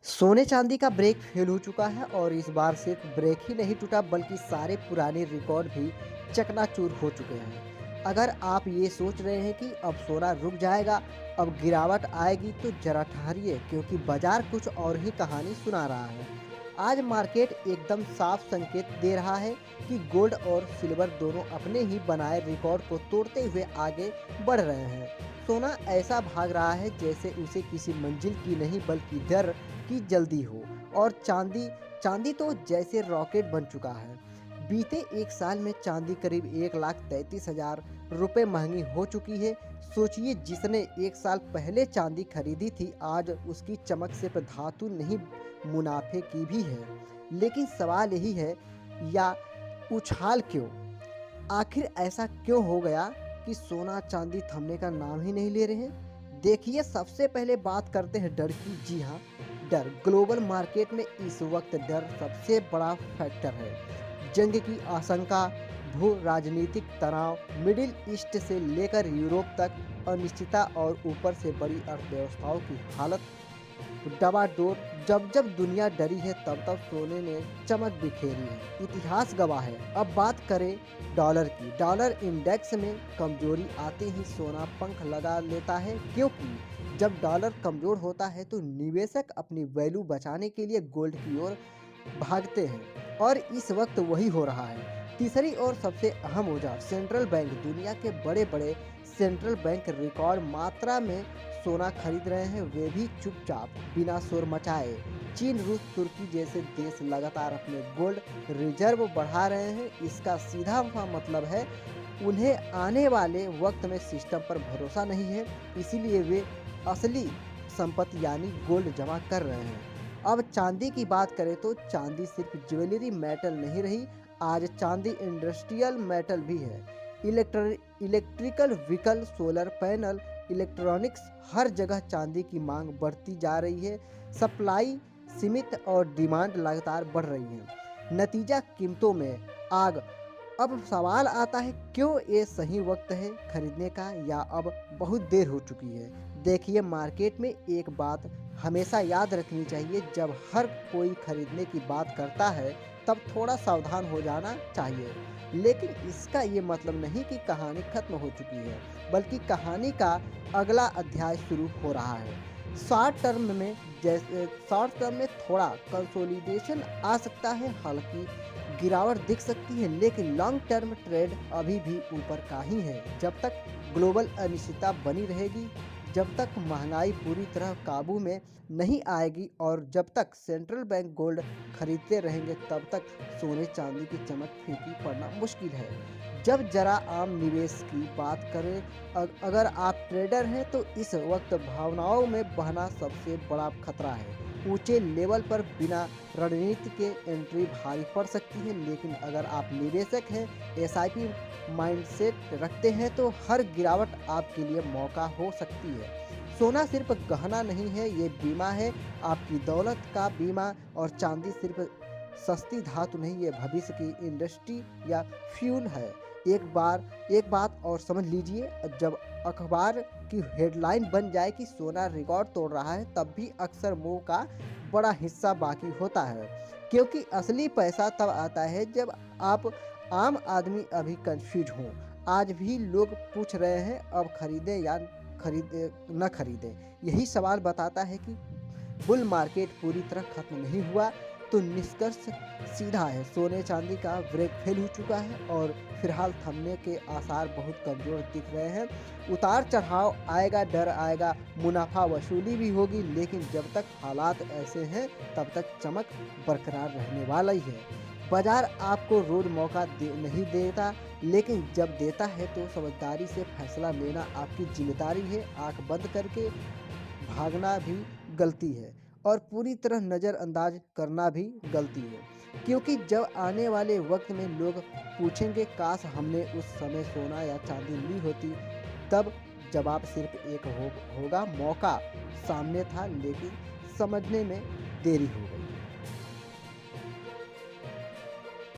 सोने चांदी का ब्रेक फेल हो चुका है और इस बार सिर्फ ब्रेक ही नहीं टूटा बल्कि सारे पुराने रिकॉर्ड भी चकनाचूर हो चुके हैं। अगर आप ये सोच रहे हैं कि अब सोना रुक जाएगा, अब गिरावट आएगी, तो जरा ठहरिए क्योंकि बाजार कुछ और ही कहानी सुना रहा है। आज मार्केट एकदम साफ संकेत दे रहा है कि गोल्ड और सिल्वर दोनों अपने ही बनाए रिकॉर्ड को तोड़ते हुए आगे बढ़ रहे हैं। सोना ऐसा भाग रहा है जैसे उसे किसी मंजिल की नहीं बल्कि डर की जल्दी हो। और चांदी चांदी तो जैसे रॉकेट बन चुका है। बीते एक साल में चांदी करीब 1,33,000 रुपये महंगी हो चुकी है। सोचिए, जिसने एक साल पहले चांदी खरीदी थी आज उसकी चमक सिर्फ धातु नहीं, मुनाफे की भी है। लेकिन सवाल यही है, या उछाल क्यों? आखिर ऐसा क्यों हो गया कि सोना चांदी थमने का नाम ही नहीं ले रहे हैं? देखिए, सबसे पहले बात करते हैं डर की। जी हाँ, डर। ग्लोबल मार्केट में इस वक्त डर सबसे बड़ा फैक्टर है। जंग की आशंका, भू राजनीतिक तनाव, मिडिल ईस्ट से लेकर यूरोप तक अनिश्चितता और ऊपर से बड़ी अर्थव्यवस्थाओं की हालत डबाडोल। जब जब दुनिया डरी है तब तब सोने ने चमक बिखेरी है। इतिहास गवाह है। अब बात करें डॉलर की। डॉलर इंडेक्स में कमजोरी आते ही सोना पंख लगा लेता है, क्योंकि जब डॉलर कमजोर होता है तो निवेशक अपनी वैल्यू बचाने के लिए गोल्ड की ओर भागते हैं और इस वक्त वही हो रहा है। तीसरी और सबसे अहम वजह सेंट्रल बैंक। दुनिया के बड़े बड़े सेंट्रल बैंक रिकॉर्ड मात्रा में सोना खरीद रहे हैं, वे भी चुपचाप, बिना शोर मचाए। चीन, रूस, तुर्की जैसे देश लगातार अपने गोल्ड रिजर्व बढ़ा रहे हैं। इसका सीधा मतलब है उन्हें आने वाले वक्त में सिस्टम पर भरोसा नहीं है, इसीलिए वे असली संपत्ति यानी गोल्ड जमा कर रहे हैं। अब चांदी की बात करें तो चांदी सिर्फ ज्वेलरी मेटल नहीं रही, आज चांदी इंडस्ट्रियल मेटल भी है। Electrical vehicle, solar panel, electronics, हर जगह चांदी की मांग बढ़ती जा रही है। सप्लाई सीमित और डिमांड लगातार बढ़ रही है। नतीजा कीमतों में आग। अब सवाल आता है, क्यों ये सही वक्त है खरीदने का या अब बहुत देर हो चुकी है? देखिए, मार्केट में एक बात हमेशा याद रखनी चाहिए, जब हर कोई खरीदने की बात करता है तब थोड़ा सावधान हो जाना चाहिए। लेकिन इसका ये मतलब नहीं कि कहानी खत्म हो चुकी है, बल्कि कहानी का अगला अध्याय शुरू हो रहा है। शॉर्ट टर्म में थोड़ा कंसोलिडेशन आ सकता है, हालांकि गिरावट दिख सकती है, लेकिन लॉन्ग टर्म ट्रेंड अभी भी ऊपर का ही है। जब तक ग्लोबल अनिश्चितता बनी रहेगी, जब तक महंगाई पूरी तरह काबू में नहीं आएगी और जब तक सेंट्रल बैंक गोल्ड खरीदते रहेंगे, तब तक सोने चांदी की चमक फीकी पड़ना मुश्किल है। जब जरा आम निवेश की बात करें, अगर आप ट्रेडर हैं तो इस वक्त भावनाओं में बहना सबसे बड़ा खतरा है। ऊंचे लेवल पर बिना रणनीति के एंट्री भारी पड़ सकती है, लेकिन अगर आप निवेशक हैं, एसआईपी माइंडसेट रखते हैं, तो हर गिरावट आपके लिए मौका हो सकती है। सोना सिर्फ गहना नहीं है, ये बीमा है, आपकी दौलत का बीमा। और चांदी सिर्फ सस्ती धातु नहीं, ये भविष्य की इंडस्ट्री या फ्यूल है। एक बात और समझ लीजिए, जब अखबार की हेडलाइन बन जाए कि सोना रिकॉर्ड तोड़ रहा है, तब भी अक्सर मुंह का बड़ा हिस्सा बाकी होता है, क्योंकि असली पैसा तब आता है जब आप आम आदमी अभी कंफ्यूज हो। आज भी लोग पूछ रहे हैं, अब खरीदें या न खरीदें। यही सवाल बताता है कि बुल मार्केट पूरी तरह खत्म नहीं हुआ। तो निष्कर्ष सीधा है, सोने चांदी का ब्रेक फेल हो चुका है और फिलहाल थमने के आसार बहुत कमजोर दिख रहे हैं। उतार चढ़ाव आएगा, डर आएगा, मुनाफा वसूली भी होगी, लेकिन जब तक हालात ऐसे हैं तब तक चमक बरकरार रहने वाला ही है। बाजार आपको रोज मौका नहीं देता, लेकिन जब देता है तो समझदारी से फैसला लेना आपकी जिम्मेदारी है। आंख बंद करके भागना भी गलती है और पूरी तरह नज़रअंदाज करना भी गलती है, क्योंकि जब आने वाले वक्त में लोग पूछेंगे काश हमने उस समय सोना या चांदी ली होती, तब जवाब सिर्फ एक होगा, मौका सामने था लेकिन समझने में देरी हो गई।